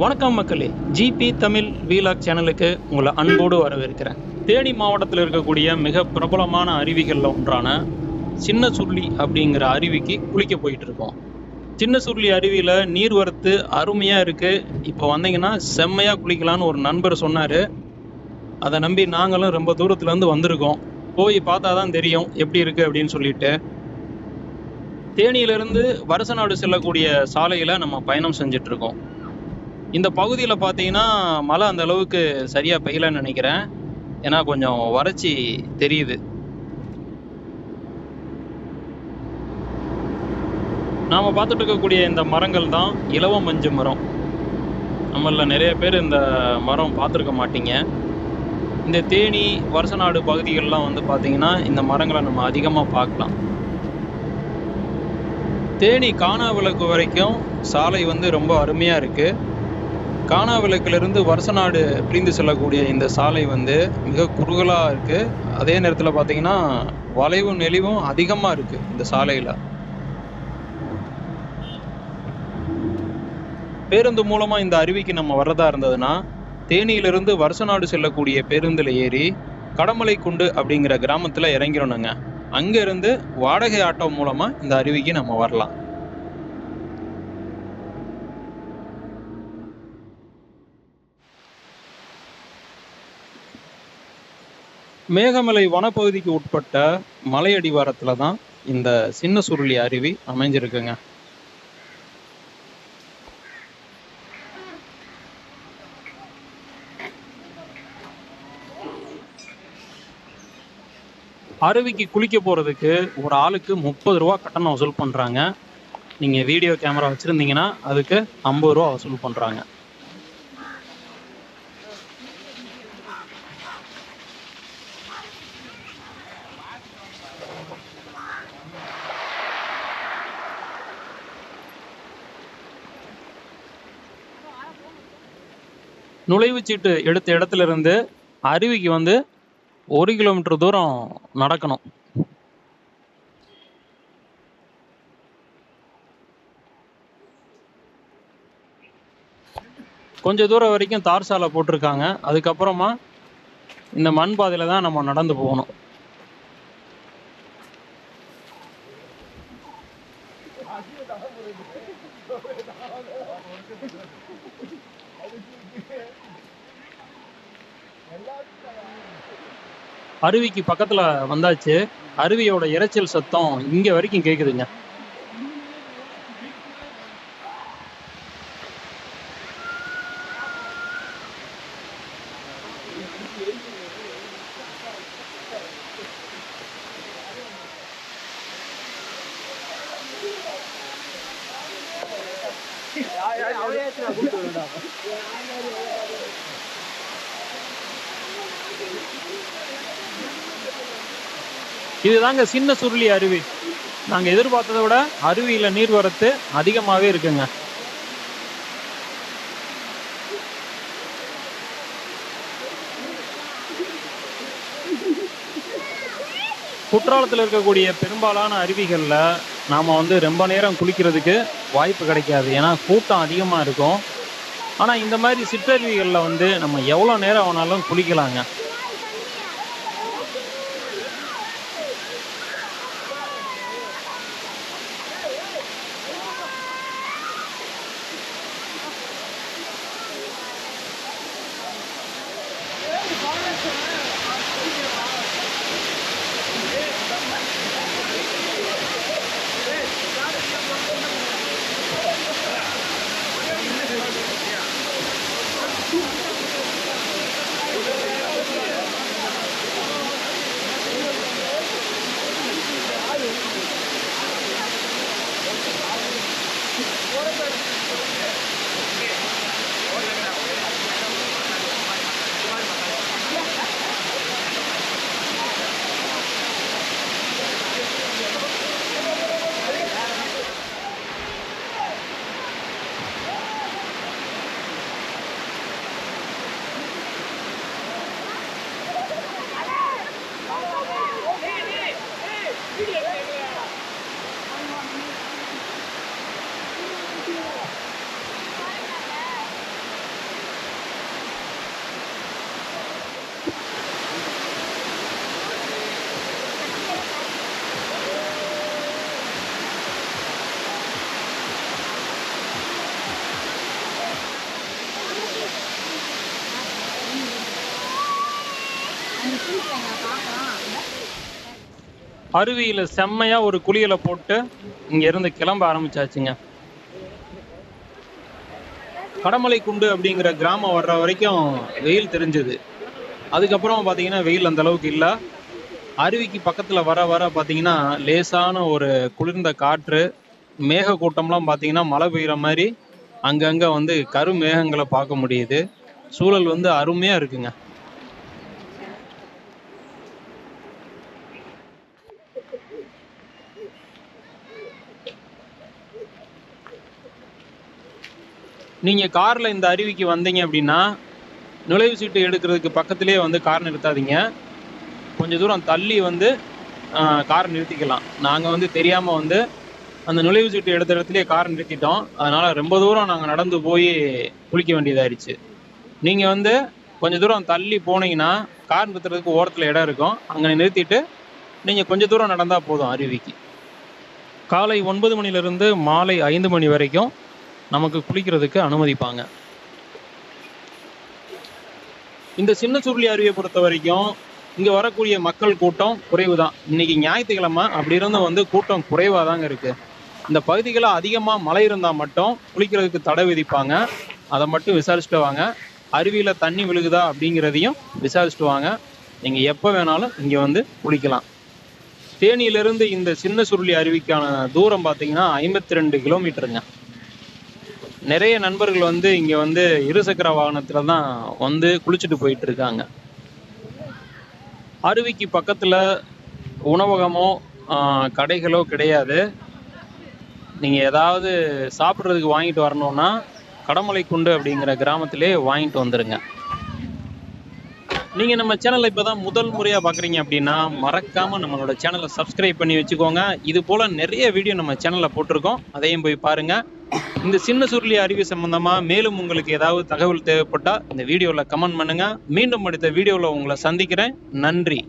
வணக்கம் மக்களே, GB Tamil vlog சேனலுக்கு உங்களை அன்போடு வரவேற்கிறேன். தேனி மாவட்டத்தில் இருக்கக்கூடிய மிக பிரபலமான அருவிகளில் ஒன்றான சின்ன சுருளி அப்படிங்கிற அருவிக்கு குளிக்க போயிட்டு இருக்கோம். சின்ன சுருளி அருவியில் நீர்வரத்து அருமையாக இருக்குது. இப்போ வந்தீங்கன்னா செம்மையாக குளிக்கலான்னு ஒரு நண்பர் சொன்னார். அதை நம்பி நாங்களும் ரொம்ப தூரத்துலேருந்து வந்திருக்கோம். போய் பார்த்தா தான் தெரியும் எப்படி இருக்குது அப்படின்னு சொல்லிட்டு. தேனியிலிருந்து வருசநாடு செல்லக்கூடிய சாலையில் நம்ம பயணம் செஞ்சுட்டு இருக்கோம். இந்த பகுதியில் பார்த்தீங்கன்னா மழை அந்த அளவுக்கு சரியாக பெய்யலன்னு நினைக்கிறேன். ஏன்னா கொஞ்சம் வறட்சி தெரியுது. நாம் பார்த்துட்டு இருக்கக்கூடிய இந்த மரங்கள் தான் இலவ மஞ்சு மரம். நம்மள நிறைய பேர் இந்த மரம் பார்த்துருக்க மாட்டீங்க. இந்த தேனி வருசநாடு பகுதிகளெலாம் வந்து பார்த்தீங்கன்னா இந்த மரங்களை நம்ம அதிகமாக பார்க்கலாம். தேனி காணாவிளக்கு வரைக்கும் சாலை வந்து ரொம்ப அருமையாக இருக்குது. காணாவிளக்கிலிருந்து வருசநாடு பிரிந்து செல்லக்கூடிய இந்த சாலை வந்து மிக குறுகலாக இருக்குது. அதே நேரத்தில் பார்த்தீங்கன்னா வளைவும் நெளிவும் அதிகமாக இருக்குது இந்த சாலையில். பேருந்து மூலமாக இந்த அருவிக்கு நம்ம வர்றதா இருந்ததுன்னா தேனியிலிருந்து வருசநாடு செல்லக்கூடிய பேருந்தில் ஏறி கடமலை குண்டு அப்படிங்கிற கிராமத்தில் இறங்கிடணுங்க. அங்கேருந்து வாடகை ஆட்டோ மூலமாக இந்த அருவிக்கு நம்ம வரலாம். மேகமலை வனப்பகுதிக்கு உட்பட்ட மலையடிவாரத்தில் தான் இந்த சின்ன சுருளி அருவி அமைஞ்சிருக்குங்க. அருவிக்கு குளிக்க போகிறதுக்கு ஒரு ஆளுக்கு 30 ரூபா கட்டணம் வசூல் பண்ணுறாங்க. நீங்கள் வீடியோ கேமரா வச்சுருந்தீங்கன்னா அதுக்கு 50 ரூபா வசூல் பண்ணுறாங்க. நுழைவுச்சீட்டு எடுத்த இடத்துல இருந்து அருவிக்கு வந்து 1 கிலோமீட்டர் தூரம் நடக்கணும். கொஞ்சம் தூரம் வரைக்கும் தார் சாலை போட்டிருக்காங்க. அதுக்கப்புறமா இந்த மண் பாதையில் தான் நம்ம நடந்து போகணும். அருவிக்கு பக்கத்தில் வந்தாச்சு. அருவியோட இரைச்சல் சத்தம் இங்கே வரைக்கும் கேட்குதுங்க. இதுதாங்க சின்ன சுருளி அருவி. நாங்கள் எதிர்பார்த்ததை விட அருவியில் நீர்வரத்து அதிகமாகவே இருக்குங்க. குற்றாலத்தில் இருக்கக்கூடிய பெரும்பாலான அருவிகளில் நாம் வந்து ரொம்ப நேரம் குளிக்கிறதுக்கு வாய்ப்பு கிடைக்காது. ஏன்னா கூட்டம் அதிகமாக இருக்கும். ஆனால் இந்த மாதிரி சிற்றருவிகளில் வந்து நம்ம எவ்வளோ நேரம் ஆனாலும் குளிக்கலாங்க. அருவியில் செம்மையாக ஒரு குளியலை போட்டு இங்கேருந்து கிளம்ப ஆரம்பிச்சாச்சுங்க. கடமலைக்குண்டு அப்படிங்கிற கிராமம் வர்ற வரைக்கும் வெயில் தெரிஞ்சது. அதுக்கப்புறம் பார்த்தீங்கன்னா வெயில் அந்த அளவுக்கு இல்லை. அருவிக்கு பக்கத்தில் வர வர பார்த்தீங்கன்னா லேசான ஒரு குளிர்ந்த காற்று, மேக கூட்டம்லாம் பார்த்தீங்கன்னா மழை பெய்கிற மாதிரி அங்கங்கே வந்து கரு மேகங்களை பார்க்க முடியுது. சூழல் வந்து அருமையாக இருக்குங்க. நீங்கள் காரில் இந்த அருவிக்கு வந்தீங்க அப்படின்னா நுழைவு சீட்டு எடுக்கிறதுக்கு பக்கத்துலேயே வந்து கார் நிறுத்தாதீங்க. கொஞ்சம் தூரம் தள்ளி வந்து கார் நிறுத்திக்கலாம். நாங்கள் வந்து தெரியாமல் வந்து அந்த நுழைவு சீட்டு எடுத்த இடத்துலேயே கார் நிறுத்திட்டோம். அதனால் ரொம்ப தூரம் நாங்கள் நடந்து போய் குளிக்க வேண்டியதாகிடுச்சு. நீங்கள் வந்து கொஞ்சம் தூரம் தள்ளி போனீங்கன்னா கார் நிறுத்துறதுக்கு ஓரத்தில் இடம் இருக்கும். அங்கே நிறுத்திட்டு நீங்கள் கொஞ்சம் தூரம் நடந்தால் போதும் அருவிக்கு. காலை 9 மணிலேருந்து மாலை 5 மணி வரைக்கும் நமக்கு குளிக்கிறதுக்கு அனுமதிப்பாங்க. இந்த சின்ன சுருளி அருவியை பொறுத்த வரைக்கும் இங்கே வரக்கூடிய மக்கள் கூட்டம் குறைவு தான். இன்னைக்கு ஞாயிற்றுக்கிழமை அப்படி இருந்தும் வந்து கூட்டம் குறைவாக தாங்க இருக்குது. இந்த பகுதிகளில் அதிகமாக மழை இருந்தால் மட்டும் குளிக்கிறதுக்கு தடை விதிப்பாங்க. அதை மட்டும் விசாரிச்சுட்டு வாங்க. அருவியில் தண்ணி விழுகுதா அப்படிங்கிறதையும் விசாரிச்சுட்டு வாங்க. நீங்கள் எப்போ வேணாலும் இங்கே வந்து குளிக்கலாம். தேனியிலிருந்து இந்த சின்ன சுருளி அருவிக்கான தூரம் பார்த்தீங்கன்னா 52 கிலோமீட்டருங்க. நிறைய நண்பர்கள் வந்து இங்கே வந்து இருசக்கர வாகனத்தில் தான் வந்து குளிச்சுட்டு போயிட்டு இருக்காங்க. அருவிக்கு பக்கத்தில் உணவகமோ கடைகளோ கிடையாது. நீங்கள் ஏதாவது சாப்பிட்றதுக்கு வாங்கிட்டு வரணுன்னா கடமலைக்குண்டு அப்படிங்கிற கிராமத்திலே வாங்கிட்டு வந்துடுங்க. நீங்கள் நம்ம சேனலை இப்போ தான் முதல் முறையாக பார்க்குறீங்க அப்படின்னா மறக்காமல் நம்மளோட சேனலை சப்ஸ்கிரைப் பண்ணி வச்சுக்கோங்க. இது போல் நிறைய வீடியோ நம்ம சேனலில் போட்டிருக்கோம், அதையும் போய் பாருங்கள். இந்த சின்ன சுருளி அருவி சம்பந்தமாக மேலும் உங்களுக்கு ஏதாவது தகவல் தேவைப்பட்டால் இந்த வீடியோவில் கமெண்ட் பண்ணுங்கள். மீண்டும் அடுத்த வீடியோவில் உங்களை சந்திக்கிறேன். நன்றி.